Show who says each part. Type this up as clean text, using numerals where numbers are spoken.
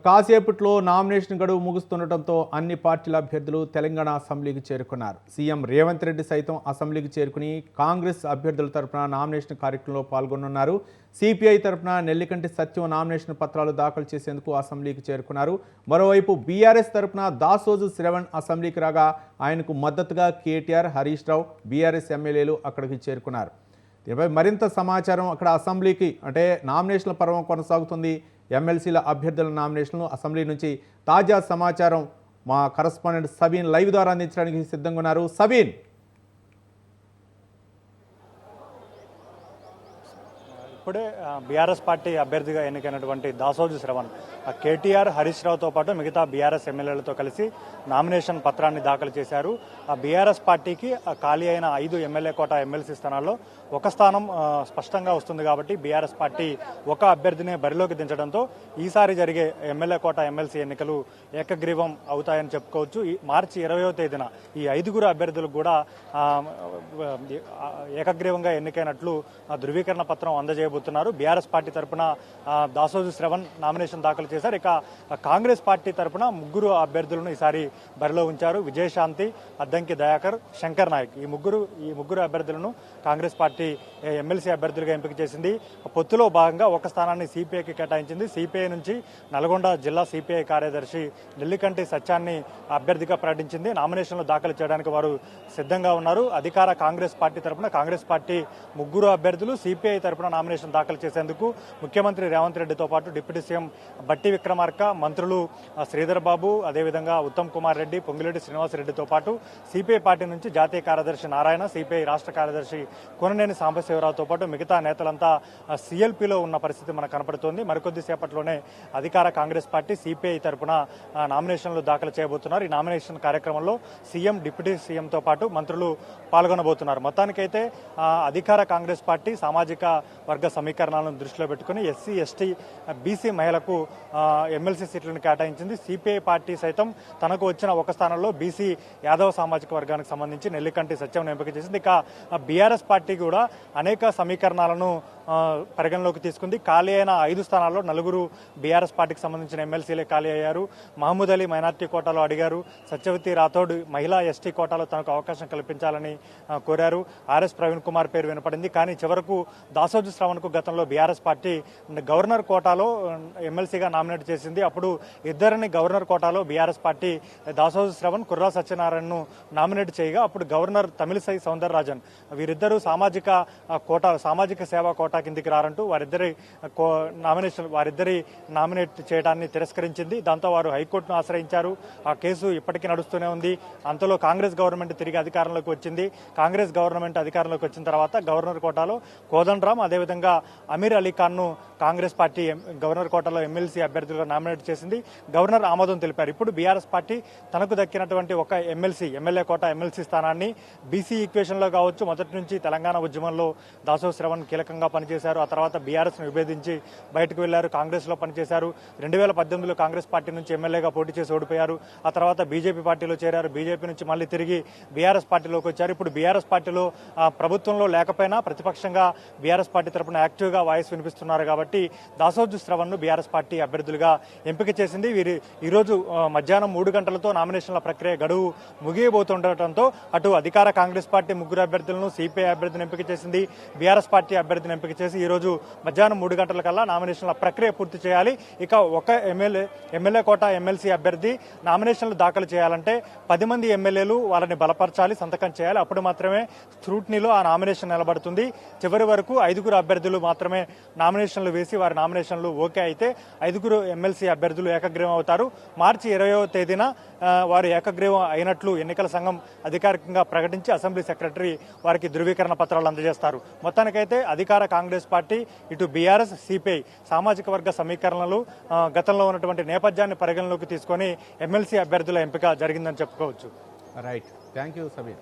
Speaker 1: కాసేపట్లో నామినేషన్ గడువు ముగుస్తుండటంతో అన్ని పార్టీల అభ్యర్థులు తెలంగాణ అసెంబ్లీకి చేరుకున్నారు. సీఎం రేవంత్ రెడ్డి సైతం అసెంబ్లీకి చేరుకుని కాంగ్రెస్ అభ్యర్థుల తరపున నామినేషన్ కార్యక్రమంలో పాల్గొనున్నారు. సిపిఐ తరపున నెల్లికంటి సత్యం నామినేషన్ పత్రాలు దాఖలు చేసేందుకు అసెంబ్లీకి చేరుకున్నారు. మరోవైపు బీఆర్ఎస్ తరపున దాసోజు శ్రవణ్ అసెంబ్లీకి రాగా ఆయనకు మద్దతుగా కేటీఆర్, హరీష్ రావు, బీఆర్ఎస్ ఎమ్మెల్యేలు అక్కడికి చేరుకున్నారు. దీనిపై మరింత సమాచారం అక్కడ అసెంబ్లీకి అంటే నామినేషన్ల పర్వం కొనసాగుతుంది. ఎమ్మెల్సీల అభ్యర్థుల నామినేషన్లు అసెంబ్లీ నుంచి తాజా సమాచారం మా కరస్పాండెంట్ సబీన్ లైవ్ ద్వారా అందించడానికి సిద్ధంగా ఉన్నారు. సబీన్,
Speaker 2: ఇప్పుడే బీఆర్ఎస్ పార్టీ అభ్యర్థిగా ఎన్నికైనటువంటి దాసోజు శ్రవణ్ కేటీఆర్, హరీష్ రావుతో పాటు మిగతా బీఆర్ఎస్ ఎమ్మెల్యేలతో కలిసి నామినేషన్ పత్రాన్ని దాఖలు చేశారు. ఆ బీఆర్ఎస్ పార్టీకి ఖాళీ అయిన 5 ఎమ్మెల్యే కోటా ఎమ్మెల్సీ స్థానాల్లో ఒక స్థానం స్పష్టంగా వస్తుంది కాబట్టి బీఆర్ఎస్ పార్టీ ఒక అభ్యర్థిని బరిలోకి దించడంతో ఈసారి జరిగే ఎమ్మెల్యే కోటా ఎమ్మెల్సీ ఎన్నికలు ఏకగ్రీవం అవుతాయని చెప్పుకోవచ్చు. మార్చి 20వ తేదీన ఈ 5గురు అభ్యర్థులకు కూడా ఏకగ్రీవంగా ఎన్నికైనట్లు ధృవీకరణ పత్రం అందజేయబోతున్నారు. బీఆర్ఎస్ పార్టీ తరఫున దాసోజు శ్రవణ్ నామినేషన్ దాఖలు చేశారు. ఇక కాంగ్రెస్ పార్టీ తరఫున 3 అభ్యర్థులను ఈసారి బరిలో ఉంచారు. విజయశాంతి, అద్దంకి దయాకర్, శంకర్ నాయక్ ఈ ముగ్గురు అభ్యర్థులను కాంగ్రెస్ పార్టీ ఎమ్మెల్సీ అభ్యర్థులుగా ఎంపిక చేసింది. పొత్తులో భాగంగా ఒక స్థానాన్ని సిపిఐకి కేటాయించింది. సిపిఐ నుంచి నల్గొండ జిల్లా సిపిఐ కార్యదర్శి నెల్లికంటి సత్యాన్ని అభ్యర్థిగా ప్రకటించింది. నామినేషన్లు దాఖలు చేయడానికి వారు సిద్ధంగా ఉన్నారు. అధికార కాంగ్రెస్ పార్టీ తరఫున కాంగ్రెస్ పార్టీ 3 అభ్యర్థులు, సిపిఐ తరఫున నామినేషన్ దాఖలు చేసేందుకు ముఖ్యమంత్రి రేవంత్ రెడ్డితో పాటు డిప్యూటీ సీఎం బట్టి విక్రమార్క, మంత్రులు శ్రీధర్ బాబు, అదేవిధంగా ఉత్తమ్ కుమార్ రెడ్డి, పొంగిరెడ్డి శ్రీనివాసరెడ్డితో పాటు సిపిఐ పార్టీ నుంచి జాతీయ కార్యదర్శి నారాయణ, సిపిఐ రాష్ట్ర కార్యదర్శి కొననేని సాంబశివరావుతో పాటు మిగతా నేతలంతా సిఎల్పిలో ఉన్న పరిస్థితి మనకు కనపడుతోంది. మరికొద్ది సేపట్లోనే అధికార కాంగ్రెస్ పార్టీ సిపిఐ తరఫున నామినేషన్లు దాఖలు చేయబోతున్నారు. ఈ నామినేషన్ కార్యక్రమంలో సీఎం, డిప్యూటీ సీఎంతో పాటు మంత్రులు పాల్గొనబోతున్నారు. మొత్తానికైతే అధికార కాంగ్రెస్ పార్టీ సామాజిక వర్గ సమీకరణాలను దృష్టిలో పెట్టుకుని ఎస్సీ, ఎస్టీ, బీసీ మహిళలకు ఎమ్మెల్సీ సీట్లను కేటాయించింది. సిపిఐ పార్టీ సైతం తనకు వచ్చిన ఒక స్థానంలో బీసీ యాదవ సామాజిక వర్గానికి సంబంధించి నెల్లికంటి సత్యం ఎంపిక చేసింది. ఇక బీఆర్ఎస్ పార్టీ కూడా అనేక సమీకరణాలను పరిగణలోకి తీసుకుంది. ఖాళీ అయిన 5 స్థానాల్లో 4 బీఆర్ఎస్ పార్టీకి సంబంధించిన ఎమ్మెల్సీలే ఖాళీ అయ్యారు. మహమూద్ అలీ మైనార్టీ కోటాలో అడిగారు. సత్యవతి రాథోడ్ మహిళా ఎస్టీ కోటాలో తనకు అవకాశం కల్పించాలని కోరారు. ఆర్ఎస్ ప్రవీణ్ కుమార్ పేరు వినపడింది. కానీ చివరకు దాసోజు శ్రవణ్కు గతంలో బీఆర్ఎస్ పార్టీ గవర్నర్ కోటాలో ఎమ్మెల్సీగా నామినేట్ చేసింది. అప్పుడు ఇద్దరిని గవర్నర్ కోటాలో బీఆర్ఎస్ పార్టీ దాసోజు శ్రవణ్, కుర్రా సత్యనారాయణను నామినేట్ చేయగా అప్పుడు గవర్నర్ తమిళిసై సౌందరరాజన్ వీరిద్దరూ సామాజిక సేవా కోటా కిందికి రారంటూ వారిద్దరి నామినేట్ చేయడాన్ని తిరస్కరించింది. దాంతో వారు హైకోర్టును ఆశ్రయించారు. ఆ కేసు ఇప్పటికీ నడుస్తూనే ఉంది. అంతలో కాంగ్రెస్ గవర్నమెంట్ తిరిగి అధికారంలోకి వచ్చింది. కాంగ్రెస్ గవర్నమెంట్ అధికారంలోకి వచ్చిన తర్వాత గవర్నర్ కోటాలో కోదండరాం, అదేవిధంగా అమీర్ అలీ ఖాన్ ను కాంగ్రెస్ పార్టీ గవర్నర్ కోటాలో ఎమ్మెల్సీ అభ్యర్థులుగా నామినేట్ చేసింది. గవర్నర్ ఆమోదం తెలిపారు. ఇప్పుడు బీఆర్ఎస్ పార్టీ తనకు దక్కినటువంటి ఒక ఎమ్మెల్యే కోటా ఎమ్మెల్సీ స్థానాన్ని బీసీ ఈక్వేషన్ లో కావచ్చు, మొదటి నుంచి తెలంగాణ ఉద్యమంలో దాసోజు శ్రవణ్ కీలకంగా పనిచేశారు. ఆ తర్వాత బీఆర్ఎస్ ను విభేదించి బయటకు వెళ్లారు. కాంగ్రెస్ లో పనిచేశారు. 2018లో కాంగ్రెస్ పార్టీ నుంచి ఎమ్మెల్యేగా పోటీ చేసి ఓడిపోయారు. ఆ తర్వాత బీజేపీ పార్టీలో చేరారు. బీజేపీ నుంచి మళ్ళీ తిరిగి బీఆర్ఎస్ పార్టీలోకి వచ్చారు. ఇప్పుడు బీఆర్ఎస్ పార్టీలో ప్రభుత్వంలో లేకపోయినా ప్రతిపక్షంగా బీఆర్ఎస్ పార్టీ తరఫున యాక్టివ్ గా వాయిస్ వినిపిస్తున్నారు. కాబట్టి దాసోజు శ్రవణ్ ను బీఆర్ఎస్ పార్టీ అభ్యర్థులుగా ఎంపిక చేసింది. ఈరోజు మధ్యాహ్నం 3 గంటలతో నామినేషన్ల ప్రక్రియ గడువు ముగియబోతుండటంతో అటు అధికార కాంగ్రెస్ పార్టీ 3 అభ్యర్థులను, సిపిఐ అభ్యర్థిని ఎంపిక చేసింది. బీఆర్ఎస్ పార్టీ అభ్యర్థిని ఎంపిక చేసి ఈ రోజు మధ్యాహ్నం 3 గంటల కల్లా నామినేషన్ల ప్రక్రియ పూర్తి చేయాలి. ఇక ఒక ఎమ్మెల్యే కోటా ఎమ్మెల్సీ అభ్యర్థి నామినేషన్లు దాఖలు చేయాలంటే 10 మంది ఎమ్మెల్యేలు వాళ్ళని బలపరచాలి, సంతకం చేయాలి. అప్పుడు మాత్రమే స్క్రూటినీలో ఆ నామినేషన్ నిలబడుతుంది. చివరి వరకు 5 అభ్యర్థులు మాత్రమే నామినేషన్లు వేసి వారి నామినేషన్లు ఓకే అయితే 5 ఎమ్మెల్సీ అభ్యర్థులు ఏకగ్రీవం అవుతారు. మార్చి 20వ తేదీన వారు ఏకగ్రీవం అయినట్లు ఎన్నికల సంఘం అధికారికంగా ప్రకటించి అసెంబ్లీ సెక్రటరీ వారికి ధృవీకరణ పత్రాలు అందజేస్తారు. మొత్తానికైతే అధికార కాంగ్రెస్ పార్టీ, ఇటు బీఆర్ఎస్, సిపిఐ సామాజిక వర్గ సమీకరణలు గతంలో ఉన్నటువంటి నేపథ్యాన్ని పరిగణలోకి తీసుకొని ఎమ్మెల్సీ అభ్యర్థుల ఎంపిక జరిగిందని చెప్పుకోవచ్చు.
Speaker 1: Right, thank you Sabeer.